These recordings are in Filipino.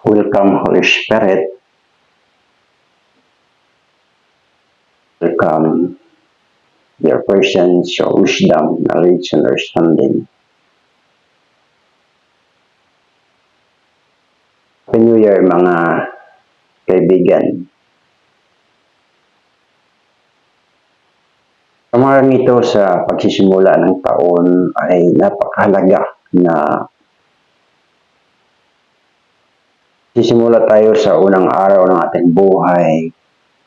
Welcome, Holy Spirit. Welcome, your presence, your wisdom, knowledge, and understanding. Happy New Year, mga kaibigan. Kamarang ito sa pagsisimula ng taon ay napakahalaga na sisimula tayo sa unang araw ng ating buhay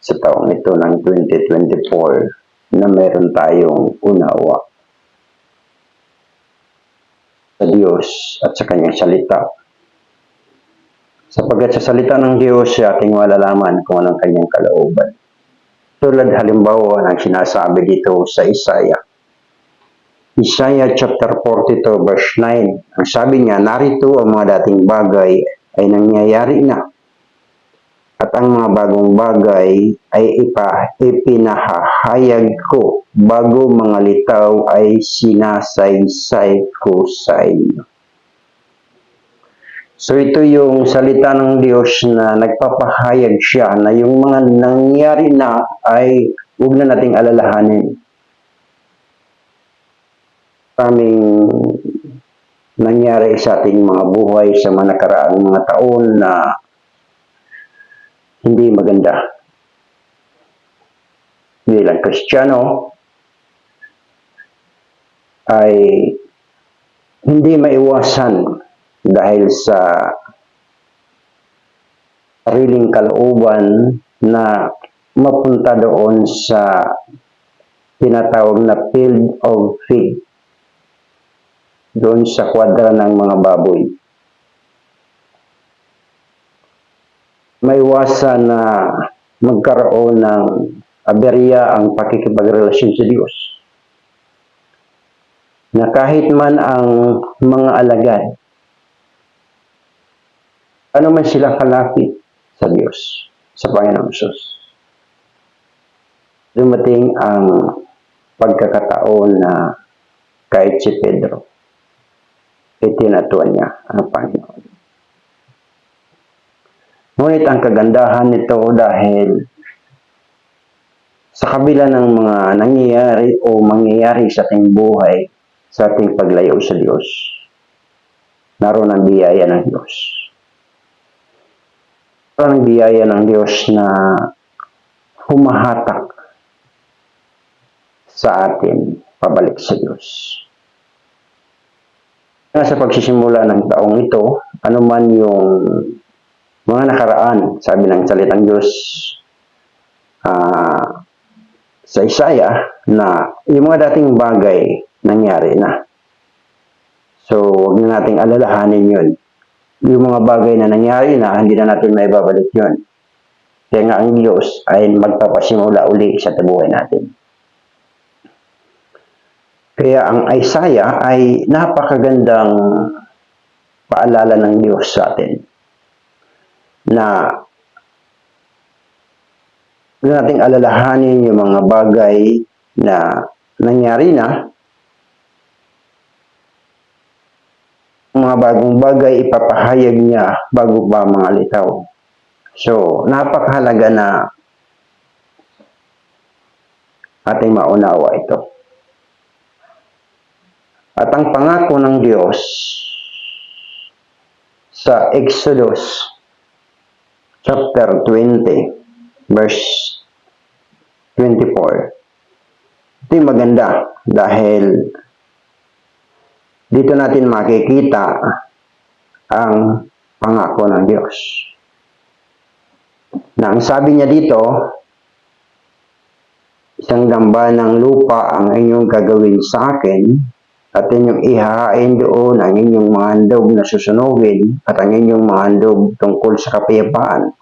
sa taong ito ng 2024 na meron tayong unawa sa Diyos at sa Kanyang salita. Sapagkat sa salita ng Diyos ay ating malalaman kung anong Kanyang kalooban. Tulad halimbawa ng sinasabi dito sa Isaiah chapter 42 verse 9. Ang sabi niya, narito ang mga dating bagay ay nangyayari na. At ang mga bagong bagay ay ipinahahayag ko, bago mga litaw ay sinasaysay ko sa inyo. So ito yung salita ng Diyos na nagpapahayag siya na yung mga nangyari na ay huwag na nating alalahanin. Kaming nangyari sa ating mga buhay sa mga nakaraang mga taon na hindi maganda. Bilang Kristiyano ay hindi maiwasan dahil sa sariling kalooban na mapunta doon sa tinatawag na field of fig, doon sa kwadra ng mga baboy. Maiwasan na magkaroon ng aberya ang pakikipagrelasyon sa Diyos. Na kahit man ang mga alagad, ano man sila kalapit sa Diyos, sa Panginoong Diyos, dumating ang pagkakataon na kahit si Pedro, itinatuan niya ang Panginoon. Ngunit ang kagandahan nito dahil sa kabila ng mga nangyayari o mangyayari sa ating buhay, sa ating paglayo sa Diyos, naroon ang biyaya ng Diyos. Naroon ang biyaya ng Diyos na humahatak sa atin pabalik sa Diyos. Sa pagsisimula ng taong ito, anuman yung mga nakaraan, sabi ng salitang Diyos sa Isaiah, na yung mga dating bagay nangyari na. So, huwag na nating alalahanin yun. Yung mga bagay na nangyari na, hindi na natin maibabalik yun. Kaya nga ang Diyos ay magpapasimula uli sa buhay natin. Kaya ang Isaiah ay napakagandang paalala ng Diyos sa atin na huwag nating alalahanin yung mga bagay na nangyari na. Mga bagong bagay ipapahayag niya bago pa mga litaw. So, napakahalaga na ating maunawa ito. At ang pangako ng Diyos sa Exodus chapter 20 verse 24. Ito yung maganda dahil dito natin makikita ang pangako ng Diyos. Na ang sabi niya dito, isang damba ng lupa ang inyong gagawin sa akin, at inyong ihahain doon ang inyong mga handog na susunugin, at ang inyong mga handog tungkol sa kapayapaan,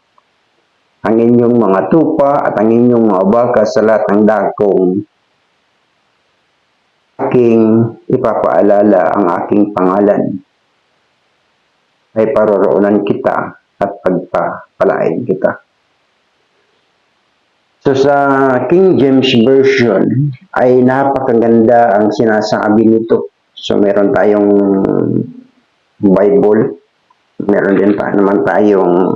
ang inyong mga tupa at ang inyong mga baka sa lahat ng dakong aking ipapaalala ang aking pangalan, ay paroroonan kita at pagpapalain kita. So sa King James Version ay napakaganda ang sinasabi nito. So meron tayong Bible Meron din pa naman tayong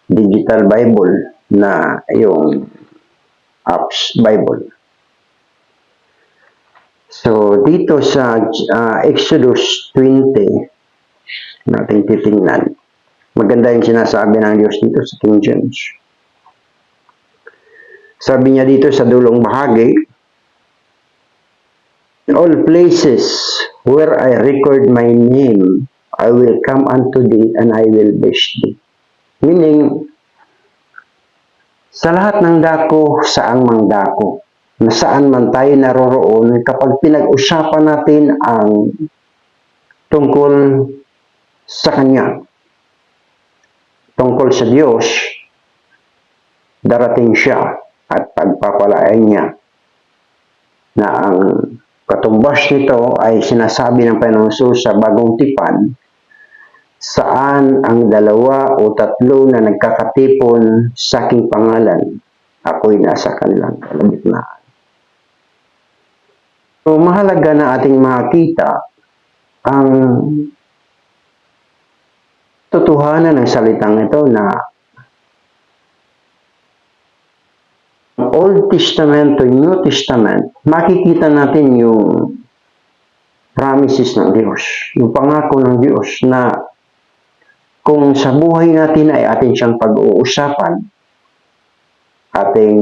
digital Bible na yung apps Bible. So, dito sa Exodus 20, natin titingnan. Maganda yung sinasabi ng Diyos dito sa King James. Sabi niya dito sa dulong bahagi, "In all places where I record my name, I will come unto thee and I will bless thee." Meaning, sa lahat ng dako, saang mang dako, na saan man tayo naroroon, kapag pinag-usapan natin ang tungkol sa Kanya, tungkol sa Diyos, darating siya at pagpapalain niya na ang katumbas nito ay sinasabi ng Panginoon Jesus sa Bagong Tipan, saan ang 2 o 3 na nagkakatipon sa aking pangalan, ako'y nasa kanilang kalagitnaan. So, mahalaga na ating makita ang totohanan ng salitang ito na Old Testament to New Testament, makikita natin yung promises ng Diyos, yung pangako ng Diyos na kung sa buhay natin ay atin siyang pag-uusapan, ating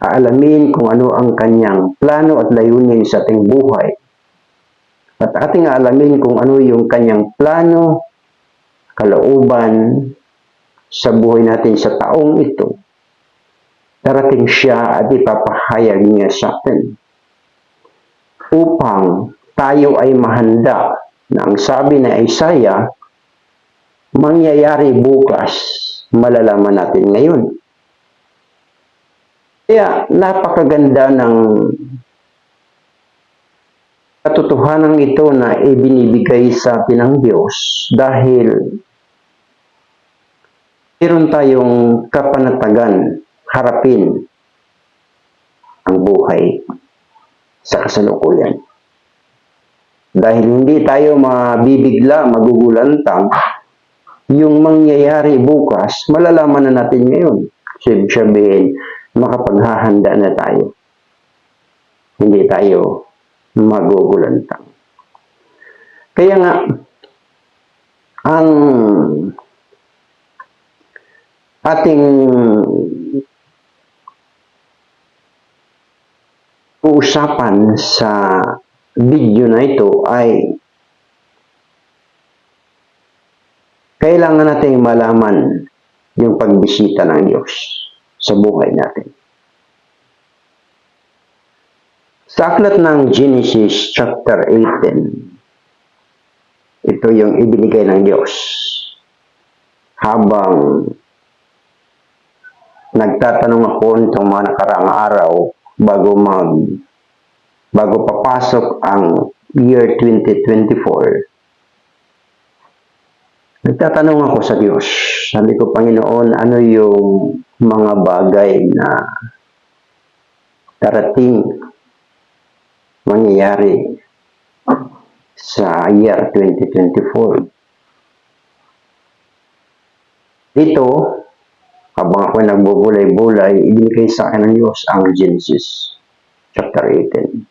aalamin kung ano ang kanyang plano at layunin sa ating buhay, at ating aalamin kung ano yung kanyang plano, kalooban sa buhay natin sa taong ito, darating siya at ipapahayag niya sa atin upang tayo ay mahanda na ang sabi na Isaiah, mangyayari bukas, malalaman natin ngayon. Kaya napakaganda ng katotohanan ito na ibinibigay sa atin ng Diyos dahil meron tayong kapanatagan harapin ang buhay sa kasalukuyan. Dahil hindi tayo mabibigla, magugulantang, yung mangyayari bukas, malalaman na natin ngayon. Sabihin, makapaghahanda na tayo. Hindi tayo magugulantang. Kaya nga, ang ating uusapan sa video na ito ay kailangan natin malaman yung pagbisita ng Diyos sa buhay natin. Sa aklat ng Genesis chapter 18, ito yung ibinigay ng Diyos habang nagtatanong ako nitong mga nakaraang araw bago papasok ang year 2024. Nagtatanong ako sa Diyos. Sabi ko, Panginoon, ano yung mga bagay na darating mangyayari sa year 2024? Dito, habang ako nagbubulay-bulay, ibinigay sa akin ng Diyos ang Genesis chapter 18.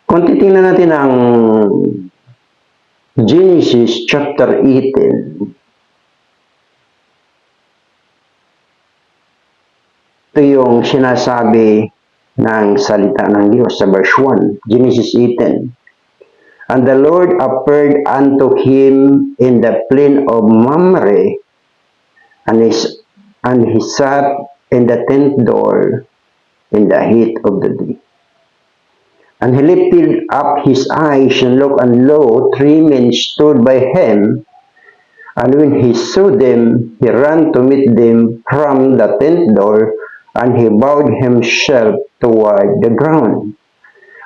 Kung titingnan natin ang Genesis chapter 18, ito yung sinasabi ng salita ng Diyos sa verse 1, Genesis 18. And the Lord appeared unto him in the plain of Mamre, and he sat in the tent door in the heat of the day. And he lifted up his eyes and looked, and lo, 3 men stood by him. And when he saw them, he ran to meet them from the tent door, and he bowed himself toward the ground.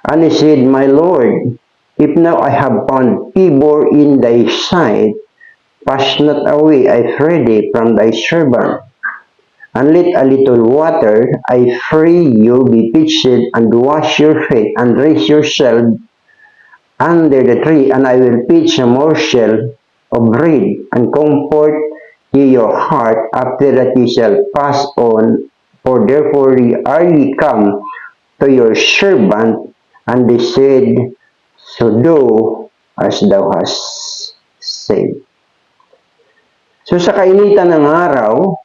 And he said, My Lord, if now I have found favor in thy sight, pass not away, I pray thee, from thy servant. And let a little water, I pray you, be pitched, and wash your feet, and rinse yourself, under the tree, and I will pitch a morsel of bread, and comfort ye your heart, after that ye shall pass on, for therefore are ye come to your servant. And they said, so do as thou hast said. So sa kainitan ng araw,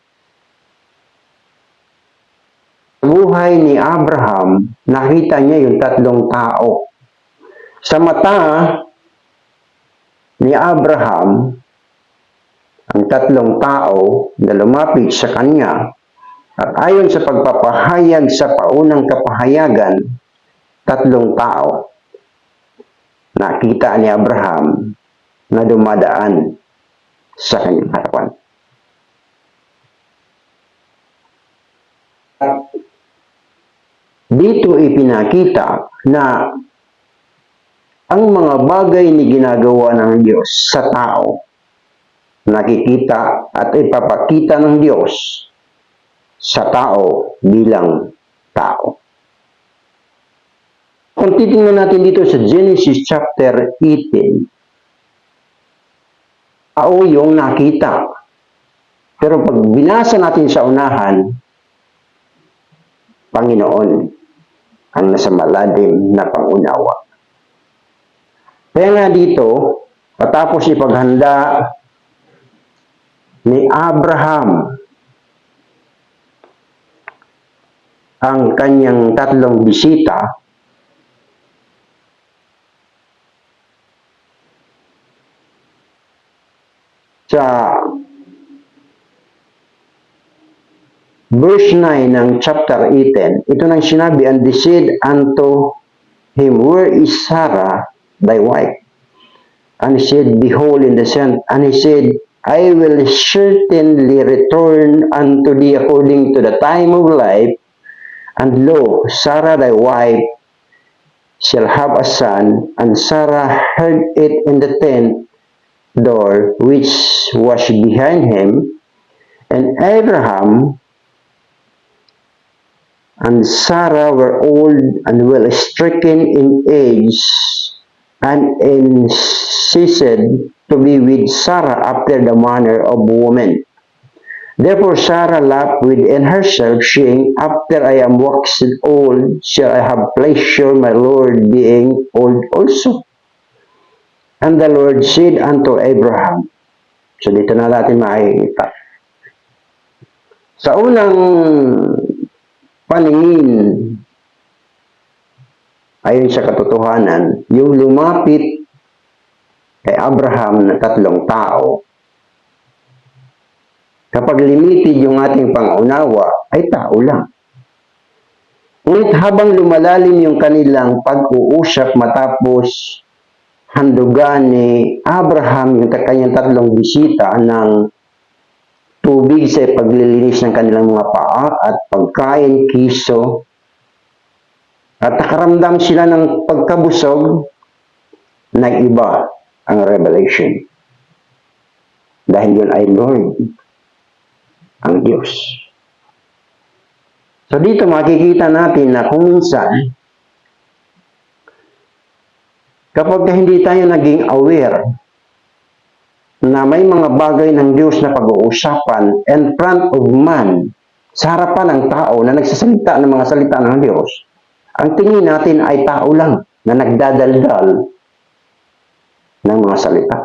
buhay ni Abraham, nakita niya yung tatlong tao. Sa mata ni Abraham, ang tatlong tao na lumapit sa kanya, at ayon sa pagpapahayag sa paunang kapahayagan, tatlong tao nakita ni Abraham na dumadaan sa kanyang harapan. Dito ipinakita na ang mga bagay ni ginagawa ng Diyos sa tao, nakikita at ipapakita ng Diyos sa tao bilang tao. Kung titingnan natin dito sa Genesis chapter 18, tao yung nakita. Pero pag binasa natin sa unahan, Panginoon ang nasa malalim na pangunawa. Kaya nga dito, patapos ipaghanda ni Abraham ang kanyang tatlong bisita, sa verse 9 ng chapter 18, ito nang sinabi, and they said unto him, where is Sarah, thy wife? And he said, behold, in the sand. And he said, I will certainly return unto thee according to the time of life, and lo, Sarah thy wife shall have a son. And Sarah heard it in the tent door which was behind him, and Abraham and Sarah were old and well stricken in age, and ceased to be with Sarah after the manner of woman. Therefore Sarah laughed within herself, saying, after I am waxed old, shall I have pleasure, my Lord being old also? And the Lord said unto Abraham, so dito na natin makikita. Sa unang paningin, ayon sa katotohanan, yung lumapit kay Abraham na tatlong tao, kapag limited yung ating pangunawa, ay tao lang. Ngunit habang lumalalim yung kanilang pag-uusap matapos handugan ni Abraham yung kanyang tatlong bisita ng tubig sa paglilinis ng kanilang mga paa at pagkain, kiso, at nakaramdam sila ng pagkabusog, nag-iba ang revelation. Dahil yun ay Lord, ang Diyos. So dito makikita natin na kung minsan, kapag hindi tayo naging aware na may mga bagay ng Diyos na pag-uusapan in front of man, sa harapan ng tao na nagsasalita ng mga salita ng Diyos, ang tingin natin ay tao lang na nagdadaldal ng mga salita.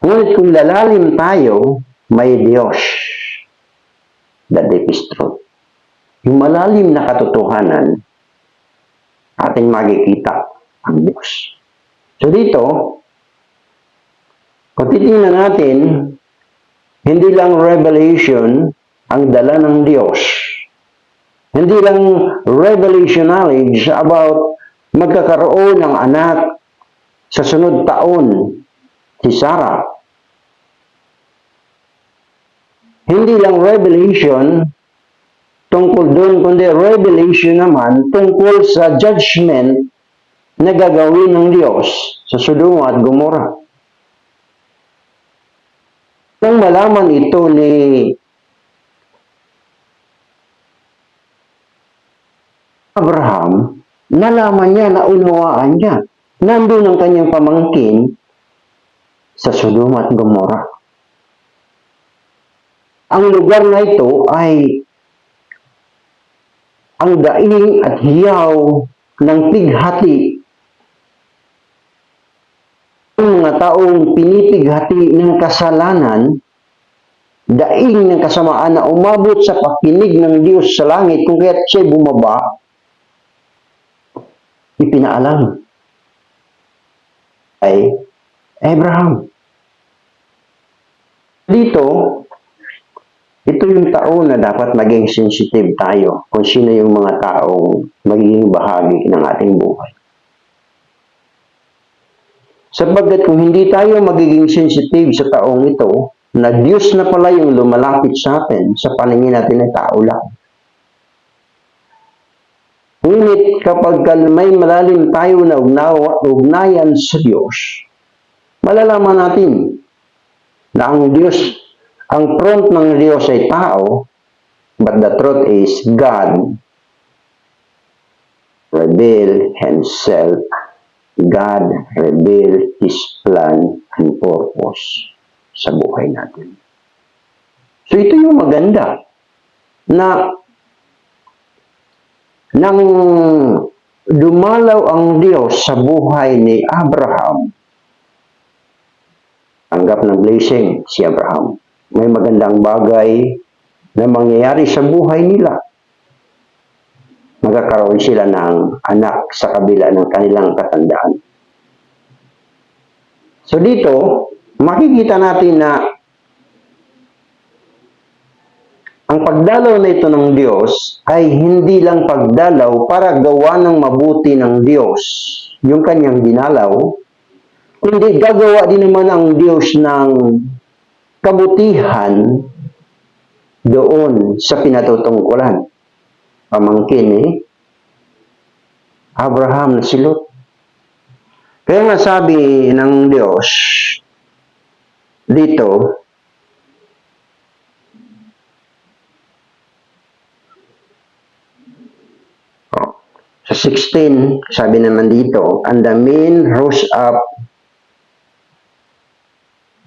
Ngunit kung lalalim tayo, may Diyos. The deep is truth. Yung malalim na katotohanan, ating makikita ang Diyos. So dito, kung titingnan natin, hindi lang revelation ang dala ng Diyos. Hindi lang revelation knowledge about magkakaroon ng anak sa sunod taon, si Sarah. Hindi lang revelation tungkol doon, kundi revelation naman tungkol sa judgment na gagawin ng Diyos sa Sodoma at Gomora. Nang malaman ito ni Abraham, nalaman niya, naunawaan niya nandun ang kanyang pamangkin sa Sodoma at Gomora. Ang lugar na ito ay ang daing at hiyaw ng pighati. Ang mga taong pinipighati ng kasalanan, daing ng kasamaan na umabot sa pakinig ng Diyos sa langit, kung kaya't siya'y bumaba, ipinaalam ay Abraham. Dito, ito yung taon na dapat maging sensitive tayo kung sino yung mga taong magiging bahagi ng ating buhay. Sapagkat kung hindi tayo magiging sensitive sa taong ito, na Diyos na pala yung lumalapit sa atin, sa paningin natin ay tao lang. Ngunit kapag may malalim tayo na ugnayan sa Diyos, malalaman natin na ang Diyos, ang front ng Diyos ay tao, but the truth is God revealed Himself. God revealed His plan and purpose sa buhay natin. So ito yung maganda na nang dumalaw ang Diyos sa buhay ni Abraham, tanggap ng blessing si Abraham. May magandang bagay na mangyayari sa buhay nila. Magkakaroon sila ng anak sa kabila ng kanilang katandaan. So dito, makikita natin na ang pagdalaw na ito ng Diyos ay hindi lang pagdalaw para gawa ng mabuti ng Diyos yung kanyang dinalaw, kundi gagawa din naman ang Diyos ng kabutihan doon sa pinatutungkulan. Pamangkin ni Abraham na si Lot. Kaya nga sabi ng Diyos dito, sa 16, sabi naman dito, and the men rose up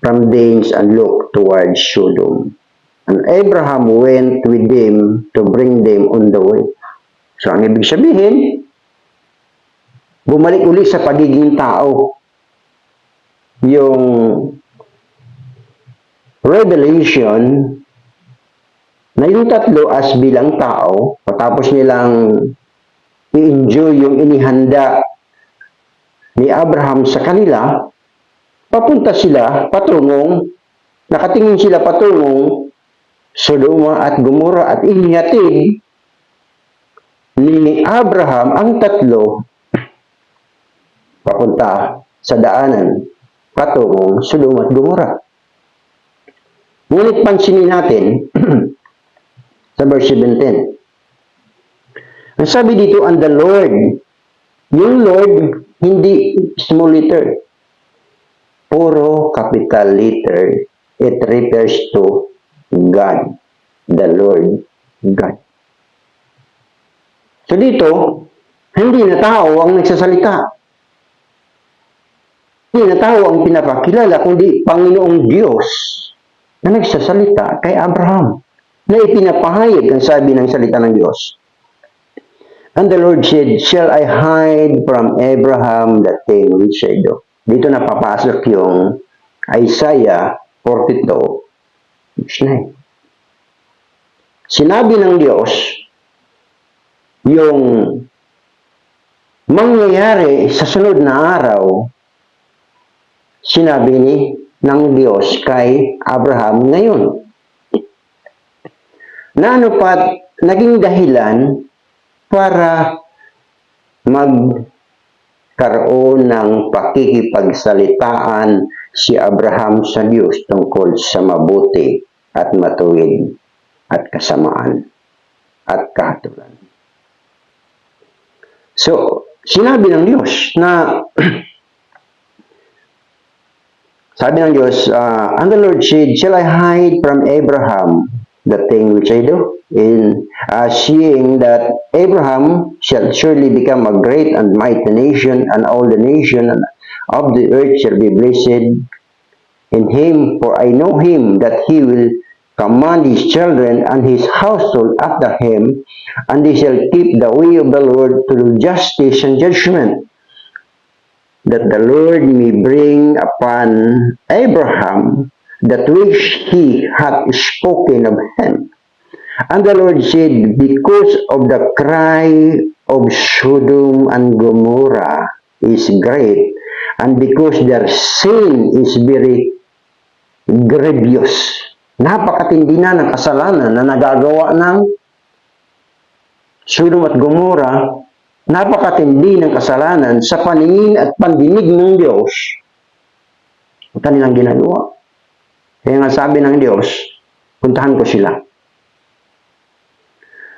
from thence and looked towards Sodom. And Abraham went with them to bring them on the way. So, ang ibig sabihin, bumalik uli sa pagiging tao. Yung revelation na yung tatlo as bilang tao, patapos nilang i-enjoy yung inihanda ni Abraham sa kanila, papunta sila patungong, nakatingin sila patungong Sodoma at Gomora at inihatid ni Abraham ang tatlo papunta sa daanan patungong Sodoma at Gomora. Ngunit pansinin natin sa verse 17. Ang sabi dito, and the Lord, yung Lord, hindi small letter, puro capital letter. It refers to God, the Lord God. So dito, hindi na tao ang nagsasalita. Hindi na tao ang pinapakilala, kundi Panginoong Diyos na nagsasalita kay Abraham, na ipinapahayag ang sabi ng salita ng Diyos. And the Lord said, shall I hide from Abraham the thing which I do? Dito napapasok yung Isaiah 42, 9. Sinabi ng Diyos, yung mangyayari sa sunod na araw, sinabi ng Diyos kay Abraham ngayon. Na ano pat, naging dahilan para magkaroon ng pakikipagsalitaan si Abraham sa Diyos tungkol sa mabuti at matuwid at kasamaan at kahatulan. So, sinabi ng Diyos na sabi ng Diyos, and the Lord said, shall I hide from Abraham the thing which I do? In seeing that Abraham shall surely become a great and mighty nation, and all the nations of the earth shall be blessed in him, for I know him that he will command his children and his household after him, and they shall keep the way of the Lord to do justice and judgment, that the Lord may bring upon Abraham that which he hath spoken of him. And the Lord said, because of the cry of Sodom and Gomorrah is great, and because their sin is very grievous. Napakatindi na ng kasalanan na nagagawa ng Sodom at Gomorrah. Napakatindi ng kasalanan sa paningin at pandinig ng Diyos. Ang kanilang ginagawa. Kaya nga sabi ng Diyos, puntahan ko sila.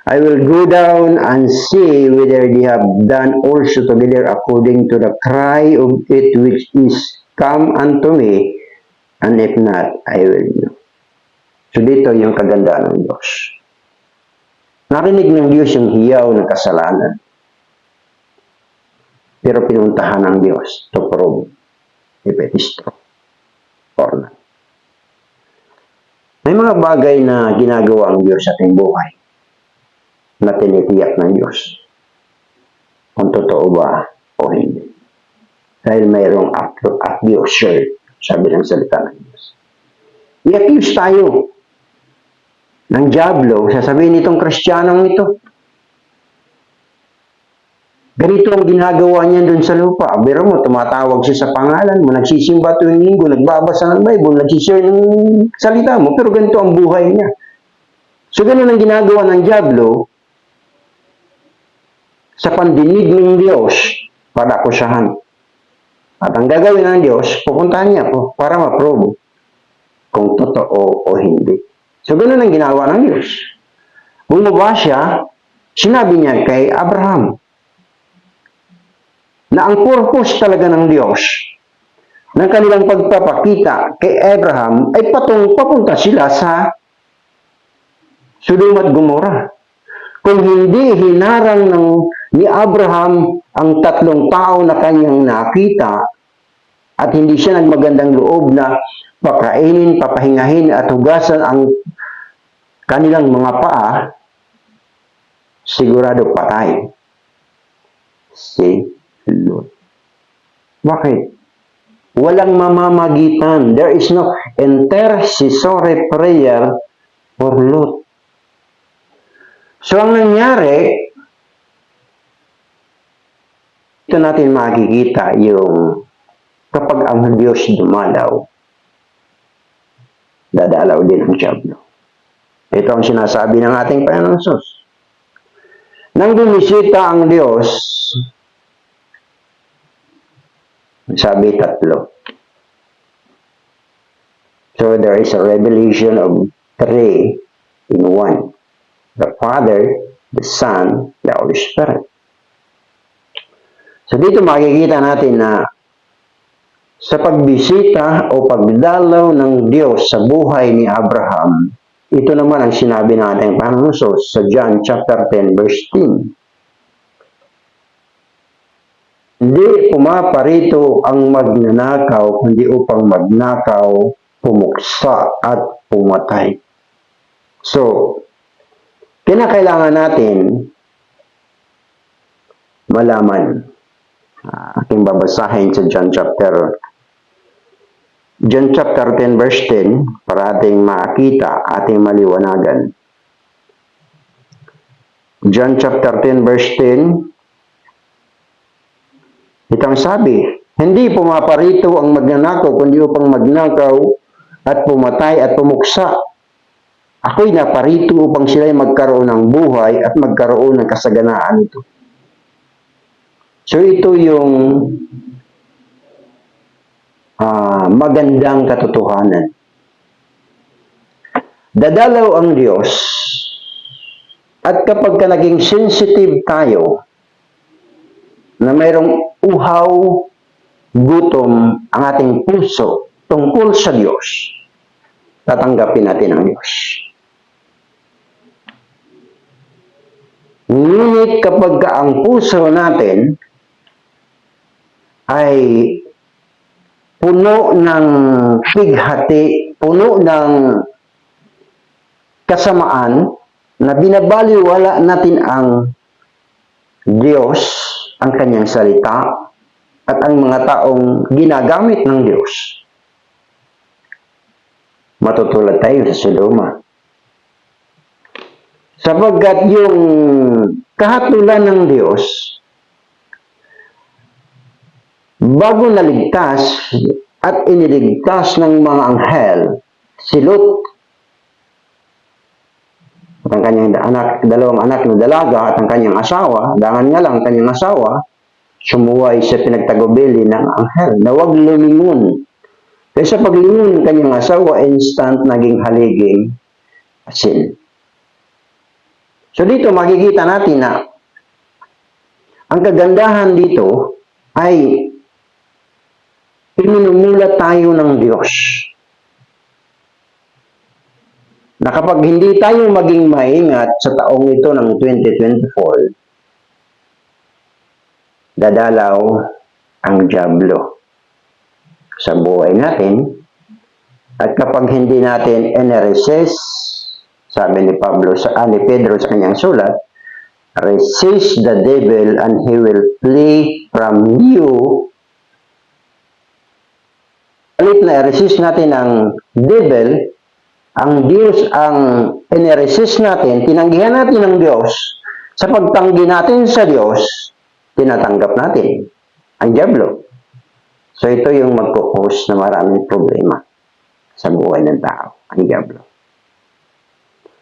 I will go down and see whether they have done also together according to the cry of it which is come unto me, and if not, I will know. So dito yung kagandaan ng Diyos. Narinig ng Diyos yung hiyaw ng kasalanan. Pero pinuntahan ng Diyos to prove if it is true or not. May mga bagay na ginagawa ang Diyos sa ating buhay na tinitiyak ng Diyos kung totoo ba o hindi. Dahil mayroong accusation, sabi ng salita ng Diyos. I-accuse tayo ng diablo, sasabihin nitong Kristiyanong ito. Ganito ang ginagawa niya dun sa lupa. Biro mo, tumatawag siya sa pangalan mo, nagsisimba tuwing linggo, nagbabasa ng Bible, nagsishare ng salita mo, pero ganito ang buhay niya. So, ganun ang ginagawa ng diablo sa pandinig ng Diyos para akusahan. At ang gagawin ng Diyos, pupuntahan niya po para ma-prove kung totoo o hindi. So, ganun ang ginawa ng Diyos. Bumaba siya, sinabi niya kay Abraham na ang purpose talaga ng Diyos ng kanilang pagpapakita kay Abraham ay papunta sila sa Sodom at Gomorrah. Kung hindi hinarang ni Abraham ang tatlong tao na kanyang nakita at hindi siya nagmagandang loob na pakainin, papahingahin at hugasan ang kanilang mga paa, sigurado patay si Lot. Bakit? Walang mamamagitan. There is no intercessory prayer for Lot. So, ang nangyari, ito natin makikita yung kapag ang Diyos dumalaw, dadalaw din ang diablo. Ito ang sinasabi ng ating Panginoong Hesus. Nang bumisita ang Diyos, sabi tatlo. So there is a revelation of 3 in 1. The Father, the Son, the Holy Spirit. So dito makikita natin na sa pagbisita o pagdalaw ng Diyos sa buhay ni Abraham, ito naman ang sinabi natin Panginoon Hesus sa John chapter 10 verse 10. Hindi pumaparito ang magnanakaw, kundi upang magnakaw, pumuksa at pumatay. So, kinakailangan natin malaman. Aking babasahin sa John chapter 10 verse 10 para ating makita, ating maliwanagan. John chapter 10 verse 10, itang sabi, hindi pumaparito ang magnanakaw, kundi upang magnakaw at pumatay at pumuksa. Ako'y naparito upang sila'y magkaroon ng buhay at magkaroon ng kasaganaan ito. So ito yung magandang katotohanan. Dadalaw ang Diyos at kapag ka naging sensitive tayo na mayroong uhaw, gutom ang ating puso tungkol sa Diyos, tatanggapin natin ang Diyos. Ngunit kapag ang puso natin ay puno ng pighati, puno ng kasamaan, na binabaliwala natin ang Diyos, ang kanyang salita, at ang mga taong ginagamit ng Diyos, matutulad tayo sa Sodoma. Sapagkat yung kahatulan ng Diyos, bago naligtas at iniligtas ng mga anghel, si Lot, at ang kanyang dalawang anak na dalaga at ang kanyang asawa, dangan nga lang kanyang asawa, sumuway sa pinagtagubili ng anghel na huwag lumingon. Kaya sa paglingon ng kanyang asawa, instant naging haliging asin. So dito makikita natin na ang kagandahan dito ay pinunumulat tayo ng Diyos. Na kapag hindi tayo maging maingat sa taong ito ng 2024, dadalaw ang dyablo sa buhay natin. At kapag hindi natin resist, sabi ni Pedro sa kanyang sulat, resist the devil and he will flee from you. Palit na resist natin ang devil, ang Diyos ang iniresist natin, tinanggihan natin ng Diyos. Sa pagtanggi natin sa Diyos, tinatanggap natin ang dyablo. So ito yung magkukos na maraming problema sa buhay ng tao, ang dyablo.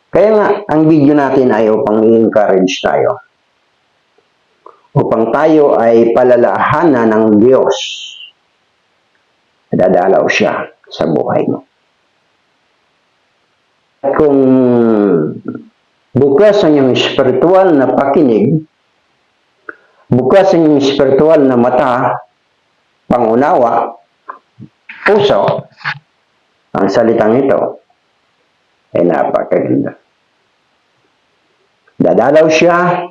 Kaya nga, ang video natin ay upang i-encourage tayo. Upang tayo ay palalahanan ng Diyos. Dadalaw siya sa buhay mo. Kung bukas ang iyong spiritual na pakinig, bukas ang iyong spiritual na mata, pangunawa, puso, ang salitang ito ay napakaganda. Dadalaw siya,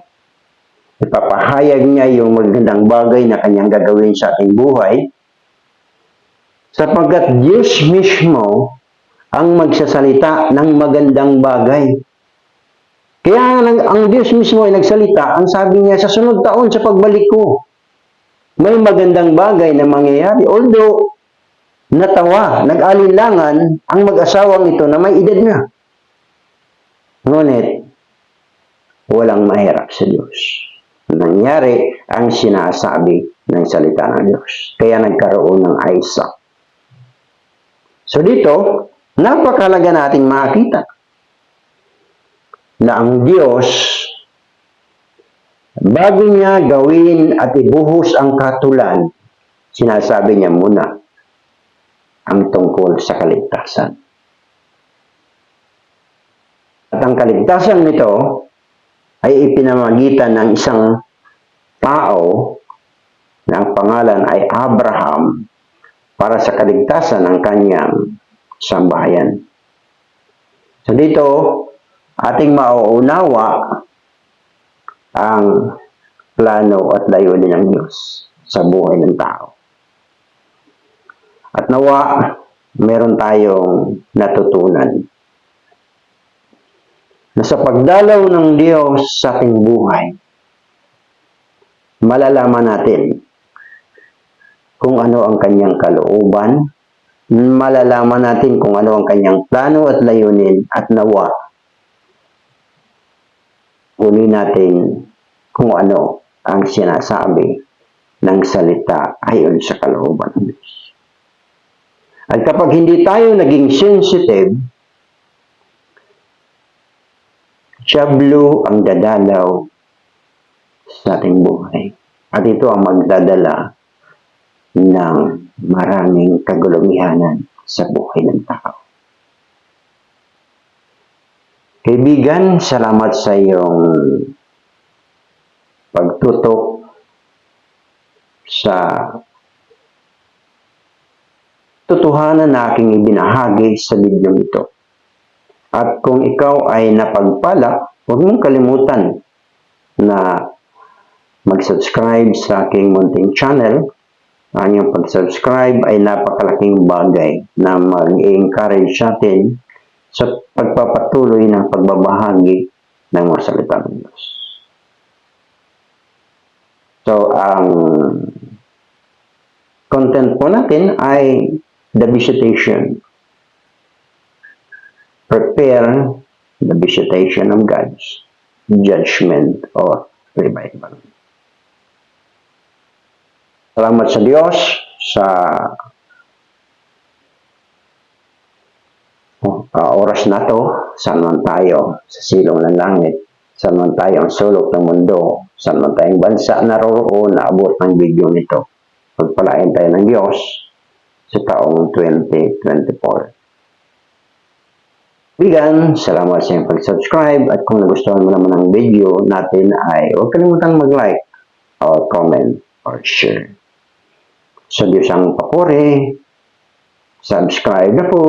ipapahayag niya yung magandang bagay na kanyang gagawin sa ating buhay, sapagkat Diyos mismo ang magsasalita ng magandang bagay. Kaya ang Diyos mismo ay nagsalita, ang sabi niya, sa sunod taon sa pagbalik ko, may magandang bagay na mangyayari. Although, natawa, nag-alinlangan ang mag-asawang ito na may edad na. Ngunit, walang mahirap sa Diyos. Nangyari ang sinasabi ng salita ng Diyos. Kaya nagkaroon ng Isaac. So dito, napakalaga nating makita na ang Diyos, bago niya gawin at ibuhos ang katulan, sinasabi niya muna ang tungkol sa kaligtasan. At ang kaligtasan nito ay ipinamagitan ng isang tao na ang pangalan ay Abraham para sa kaligtasan ng kanyang sambahayan. So dito, ating mauunawa ang plano at layunin ng Diyos sa buhay ng tao. At nawa, meron tayong natutunan na sa pagdalaw ng Diyos sa ating buhay, malalaman natin kung ano ang kanyang kalooban, malalaman natin kung ano ang kanyang plano at layunin, at nawa, uli natin kung ano ang sinasabi ng salita ayon sa kalooban ng Diyos. At kapag hindi tayo naging sensitive, dyablo ang dadalaw sa ating buhay. At ito ang magdadala ng maraming kagulumihanan sa buhay ng tao. Kaibigan, salamat sa iyong pagtutok sa totohanan na aking ibinahagi sa video ito. At kung ikaw ay napagpala, huwag mong kalimutan na mag-subscribe sa aking munting channel. Ang iyong pag-subscribe ay napakalaking bagay na mag-encourage natin sa pagpapatuloy ng pagbabahagi ng mga salita ng Diyos. So, ang content po natin ay the visitation. Prepare the visitation of God's judgment or revival. Salamat sa Diyos sa oras na to. Saan man tayo, sa silong ng langit, saan man tayo ang sulok ng mundo, saan man tayong bansa naroroon na abot ng video nito. Pagpalain tayo ng Diyos sa taong 2024. Bigan, salamat sa iyong pag-subscribe at kung nagustuhan mo naman ang video natin ay huwag kalimutang mag-like or comment or share. Sa Diyos ang papuri, subscribe na po.